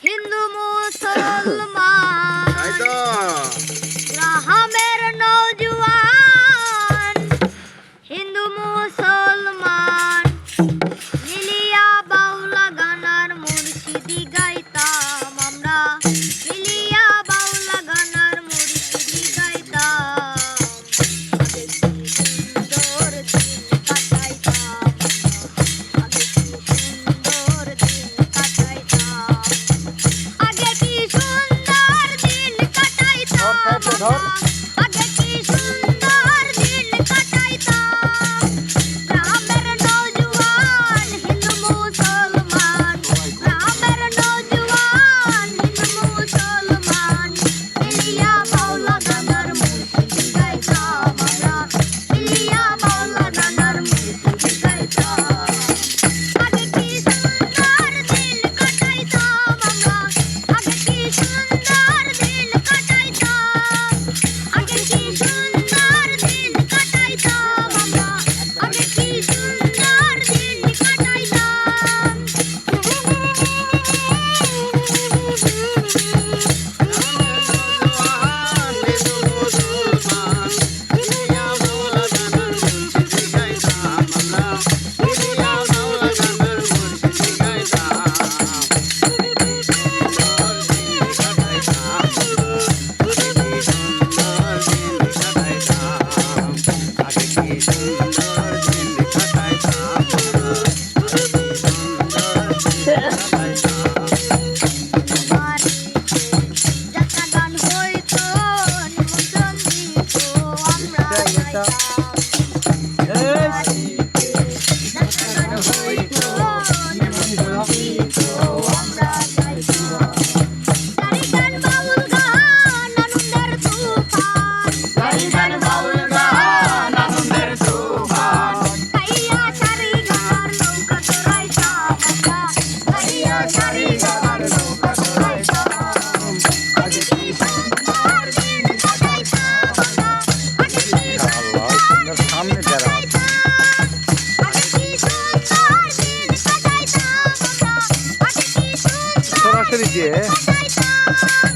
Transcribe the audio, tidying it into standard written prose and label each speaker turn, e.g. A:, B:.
A: হিন্দু মুসলমান গ্রামের নওজোয়ান হিন্দু মুসলমান মিলিয়া বাউলা গানার মুর্শিদি গাইতাম আমরা মিলিয়া বাউলা গানার মুর্শিদি গাইতাম সুন্দর দিন কাটাইতাম সুন্দর দিন কাটাইতাম আগে কি সুন্দর দিন কাটাইতাম আগে কি সুন্দর দিন কাটাইতাম গ্রামের নওজোয়ান হিন্দু মুসলমান গ্রামের নওজোয়ান হিন্দু মুসলমান মিলিয়া বাউলা গানার মুর্শিদি গাইতাম আমরা মিলিয়া বাউলা গানার মুর্শিদি গাইতাম আগে কি সুন্দর দিন কাটাইতাম আমরা আগে কি সুন্দর দিন কাটাইতাম আগে কি সুন্দর দিন কাটাইতাম আমরা আগে কি সুন্দর দিন কাটাইতাম যাত্রা গান হইতো নিমন্ত্রণ দিত আমরা যাইতাম যাত্রা গান হইতো নিমন্ত্রণ দিত আমরা যাইতাম সারি গান বাউল গান আনন্দের তুফান সারি গান বাউল গান আনন্দের তুফান কাইয়া সারি গানার নৌকা চড়াইতাম আমরা কাইয়া সারি গানার নৌকা চড়াইতাম আগে কি সুন্দর দিন কাটাইতাম আমরা আগে কি সুন্দর
B: সামনে যারা
A: আগে কি সুন্দর দিন কাটাইতাম আমরা আগে কি সুন্দর
B: সরাসরি দিয়ে
A: কাটাইতাম